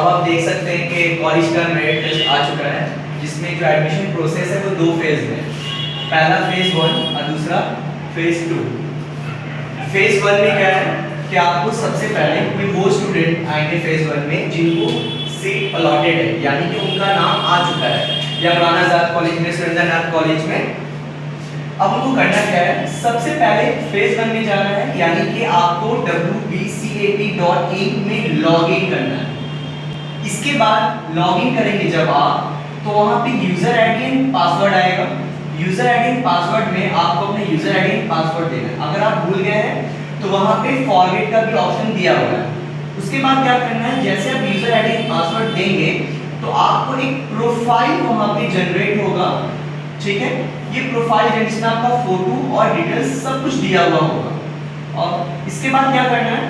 अब आप देख सकते हैं कि कॉलेज का मेरिट लिस्ट आ चुका है, जिसमें जो एडमिशन प्रोसेस है वो 2 फेज में है। पहला फेज 1 और दूसरा फेज 2। फेज 1 में क्या है कि आपको सबसे पहले कोई वो स्टूडेंट आएंगे फेज 1 में जिनको सीट अलॉटेड है, यानी कि उनका नाम आ चुका है या मौलाना आजाद कॉलेज में, सुरेंद्रनाथ कॉलेज में। अब उनको करना क्या है, सबसे पहले फेज 1 में जाना है, यानी कि आपको wbcat.in में लॉगिन करना है। इसके बाद लॉगिन करेंगे जब आप, तो वहां पे यूजर आईडी एंड पासवर्ड आएगा। यूजर आईडी एंड पासवर्ड में आपको अपने यूजर आईडी एंड पासवर्ड देना है। अगर आप भूल गए हैं तो वहां पे फॉरगेट का भी ऑप्शन दिया हुआ है। उसके बाद क्या करना है, जैसे आप यूजर आईडी एंड पासवर्ड देंगे तो आपको एक प्रोफाइल वहां पे जनरेट होगा, ठीक है। ये प्रोफाइल जिसमें आपका फोटो और डिटेल्स सब कुछ दिया हुआ होगा। और इसके बाद क्या करना है,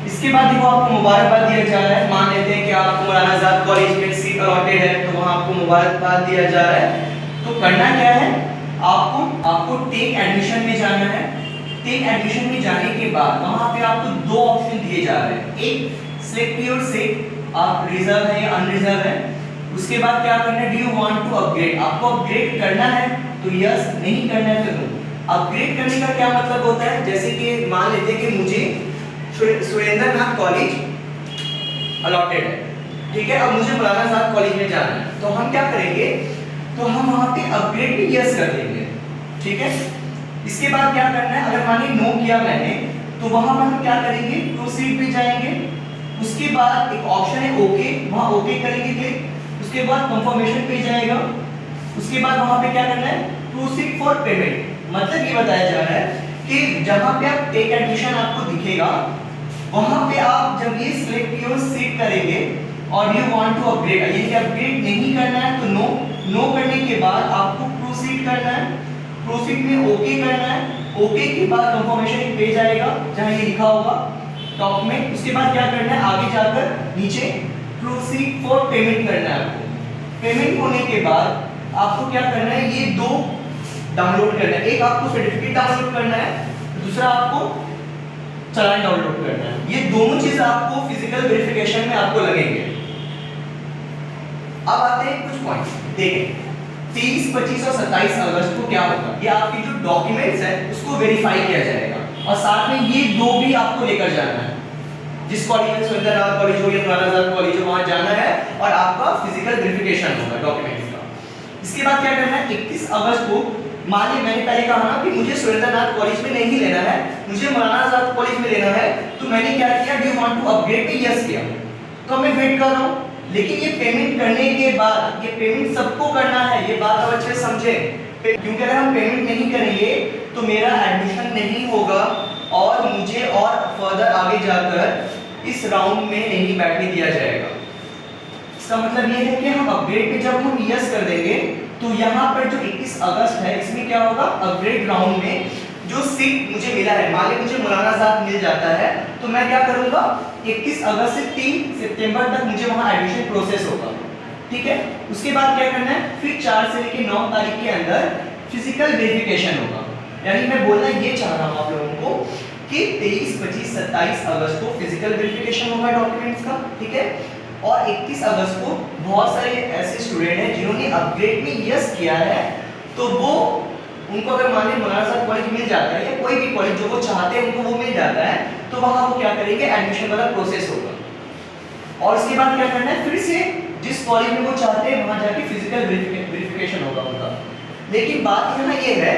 इसके बाद देखो आपको मुबारकबाद दिया जा रहा है। मान लेते हैं कि आपको मौलाना आजाद कॉलेज में सीट अलॉटेड है, तो वहां आपको मुबारकबाद दिया जा रहा है। तो करना क्या है, आपको टेक एडमिशन में जाना है। टेक एडमिशन में जाने के बाद वहां पे आपको 2 ऑप्शन दिए जा रहे हैं। एक सिलेक्ट योर सीट, आप रिजर्व है या अनरिजर्व है। उसके बाद क्या करना है, do you want to upgrade, आपको अपग्रेड करना है तो यस, नहीं करना है तो नो। अपग्रेड करने का क्या मतलब होता है, जैसे कि मान लेते हैं कि मुझे सुरेंद्रनाथ कॉलेज अलॉटेड है, ठीक है। अब मुझे मौलाना आजाद कॉलेज में जाना है, तो हम क्या करेंगे, तो हम वहां पे अपग्रेड भी यस कर देंगे, ठीक है। इसके बाद क्या करना है, अगर मानिए नो किया मैंने, तो वहां पर हम क्या करेंगे, प्रोसीड पे जाएंगे। उसके बाद एक ऑप्शन है ओके, वहां ओके करेंगे क्लिक। उसके बाद कंफर्मेशन पे जाएगा। उसके बाद वहां पे क्या करना है, प्रोसीड फॉर पेमेंट। मतलब ये बताया जा रहा है कि जहां पे आप टेक एडमिशन आपको दिखेगा, वहां पे आप जब ये सिलेक्ट योर सीट करेंगे और यू वांट टू अपग्रेड, यानी कि अपग्रेड नहीं करना है तो नो। नो करने के बाद आपको प्रोसीड करना है। प्रोसीड में ओके करना है। ओके के बाद कंफर्मेशन एक पेज आएगा जहां ये लिखा होगा टॉप में। उसके बाद क्या करना है, आगे जाकर नीचे प्रोसीड फॉर पेमेंट करना है आपको। पेमेंट होने के बाद आपको क्या करना है, ये 2 डाउनलोड करना है। एक आपको सर्टिफिकेट डाउनलोड करना है, दूसरा आपको चालान डाउनलोड करना है। ये दोनों चीज आपको फिजिकल वेरिफिकेशन में आपको लगेंगे। अब आते हैं कुछ पॉइंट्स, देखें 30, 25 और 27 अगस्त को क्या होगा, ये आपके जो डॉक्यूमेंट्स है उसको वेरीफाई किया जाएगा और साथ में ये 2 भी आपको लेकर जाना है। जिस कॉलेज में सुरेंद्रनाथ कॉलेज हो या मौलाना आजाद कॉलेज हो, वहां जाना है और आपका फिजिकल वेरिफिकेशन होगा डॉक्यूमेंट्स का। इसके बाद क्या करना है, 31 अगस्त को, मान ली मैंने पहले कहा ना कि मुझे सुरेंद्रनाथ कॉलेज में नहीं लेना है, मुझे मौलाना आजाद कॉलेज में लेना है, तो मैंने क्या किया, do you want to upgrade पे यस किया। तो मैं वेट कर रहा हूं, लेकिन ये पेमेंट करने के बाद, ये पेमेंट सबको करना है, ये बात आप अच्छे से समझे, क्योंकि अगर हम पेमेंट नहीं करेंगे तो मेरा एडमिशन नहीं होगा और मुझे और फर्दर आगे जाकर इस राउंड में नहीं बैठने दिया जाएगा। इसका मतलब ये है कि हम अपग्रेड पे जब हम यस कर देंगे तो यहाँ पर जो 21 अगस्त है इसमें क्या होगा, अपग्रेड राउंड में जो सीट मुझे मिला है, मान ली मुझे मौलाना आजाद मिल जाता है, तो मैं क्या करूंगा, 21 अगस्त से 3 सितंबर तक मुझे वहां एडमिशन प्रोसेस होगा, ठीक है। उसके बाद क्या करना है, फिर 4 से लेकर 9 तारीख के अंदर फिजिकल वेरिफिकेशन होगा। यानी मैं बोलना ये चाह रहा हूं आप लोगों को कि 23, 25, 27 अगस्त को फिजिकल वेरिफिकेशन होगा डॉक्यूमेंट्स का, ठीक है। और 31 अगस्त को बहुत सारे ऐसे स्टूडेंट हैं जिन्होंने अपग्रेड में यस किया है, तो वो उनको अगर मान लीजिए मौलाना आजाद कॉलेज मिल जाता है या कोई भी कॉलेज जो वो चाहते हैं उनको वो मिल जाता है, तो वहां वो क्या करेंगे, एडमिशन वाला प्रोसेस होगा। और इसके बाद क्या करना है, फिर से जिस कॉलेज में वो चाहते हैं वहां जाके फिजिकल वेरिफिकेशन होगा उनका। लेकिन बात यहाँ ये है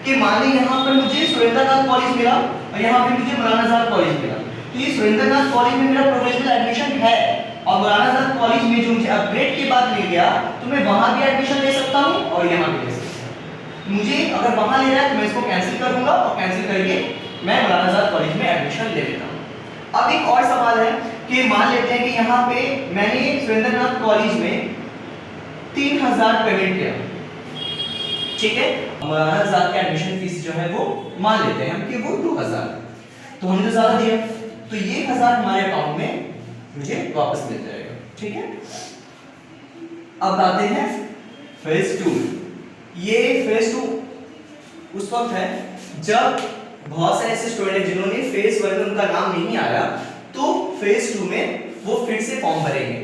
कि मान लीजिए यहाँ पर मुझे सुरेंद्रनाथ कॉलेज मिला और यहाँ पे मुझे मौलाना आजाद कॉलेज मिला, तो ये सुरेंद्रनाथ कॉलेज में मेरा प्रोफेशनल एडमिशन है और मौलाना आजाद कॉलेज में जो मुझे अपग्रेड के बाद मिल गया, तो मैं वहां भी एडमिशन ले सकता हूँ और यहाँ भी ले सकता हूँ। मुझे अगर वहां लेना है तो मैं इसको कैंसिल कर दूंगा और कैंसिल करके मैं मौलाना आजाद कॉलेज में एडमिशन ले लेता हूं। अब एक और सवाल है कि मान लेते हैं कि यहाँ पे मैंने सुरेंद्रनाथ कॉलेज में 3000 पेमेंट किया, ठीक है। मौलाना आजाद का एडमिशन फीस जो है वो मान लेते हैं हम कि वो 2000, तो हमने तो ज्यादा दिया, तो ये 1000 हमारे अकाउंट में मुझे वापस मिल जाएगा, ठीक है। अब आते हैं फेज 2। ये फेज 2 उस वक्त है जब बहुत सारे ऐसे स्टूडेंट जिन्होंने फेज 1 में उनका नाम नहीं आया, तो फेज 2 में वो फिर से फॉर्म भरेंगे।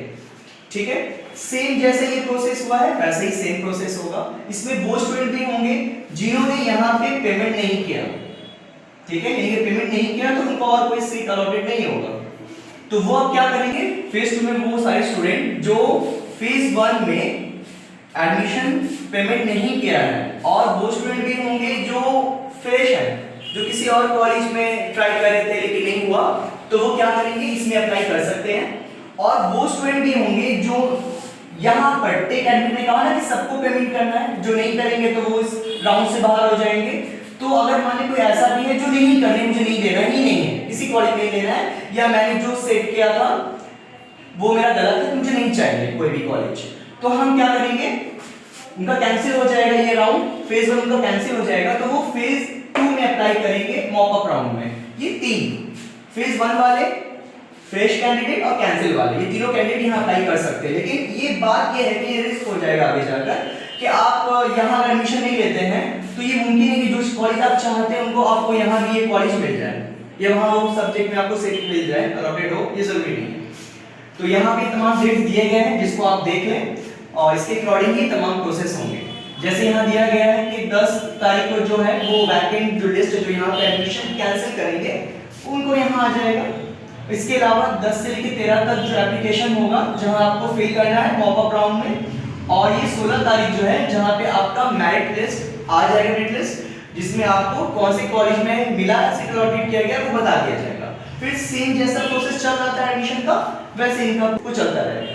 ठीक है, सेम जैसे ये प्रोसेस हुआ है वैसे ही सेम प्रोसेस होगा। इसमें वो स्टूडेंट भी होंगे जिन्होंने यहाँ पे पेमेंट नहीं किया, ठीक है, यानी कि पेमेंट नहीं किया तो उनको और कोई सीट अलॉटेड नहीं होगा। तो वो अब क्या करेंगे, फेज 2 में वो सारे स्टूडेंट जो फेज 1 में एडमिशन पेमेंट नहीं किया है, और वो स्टूडेंट भी होंगे जो फ्रेश है, जो किसी और कॉलेज में ट्राई कर रहे थे लेकिन नहीं हुआ, तो वो क्या करेंगे, इसमें अप्लाई कर सकते हैं। और वो स्टूडेंट भी होंगे जो यहाँ पर टेक एडमिट में कहा ना कि सबको पेमेंट करना है, जो नहीं करेंगे तो वो इस राउंड से बाहर हो जाएंगे। तो अगर मान ली कोई ऐसा भी है जो नहीं करने, मुझे नहीं देना ही नहीं है, किसी कॉलेज में नहीं देना है, या मैंने जो सेट किया था वो मेरा गलत है, मुझे नहीं चाहिए कोई भी कॉलेज, तो हम क्या करेंगे, उनका कैंसिल हो जाएगा ये राउंड, फेज 1 उनका कैंसिल हो जाएगा, तो वो फेज 2 में अप्लाई करेंगे मॉक अप राउंड में। ये तीन फेज 1 वाले, फ्रेश कैंडिडेट और कैंसिल वाले, ये तीनों कैंडिडेट यहाँ अप्लाई कर सकते हैं। लेकिन ये बात ये है कि ये रिस्क हो जाएगा आगे जाकर कि आप यहाँ एडमिशन नहीं लेते हैं तो ये मुमकिन है कि जो कॉलेज आप चाहते हैं उनको आपको यहाँ भी ये कॉलेज मिल जाए, या वहाँ वो सब्जेक्ट में आपको सीट मिल जाए, अलॉटेड हो, ये जरूरी नहीं है। तो यहाँ पे तमाम डेट्स दिए गए हैं जिसको आप देख लें, और इसके अकॉर्डिंग ही तमाम प्रोसेस होंगे। जैसे यहाँ दिया गया है कि 10 तारीख को जो है वो वैकेंट जो लिस्ट जो यहाँ पे एडमिशन कैंसिल करेंगे उनको यहाँ आ जाएगा। इसके अलावा 10 से लेकर 13 तक जो एप्लीकेशन होगा जहाँ आपको फिल करना है मॉक अप राउंड में, और ये 16 तारीख जो है जहाँ पे आपका मेरिट लिस्ट आ जाएगा, मेरिट लिस्ट जिसमें आपको कौन से कॉलेज में मिला, सीट अलॉटेड किया गया वो बता दिया जाएगा। फिर सेम जैसा प्रोसेस चल रहा था एडमिशन का वैसे इनका कुछ चलता रहेगा।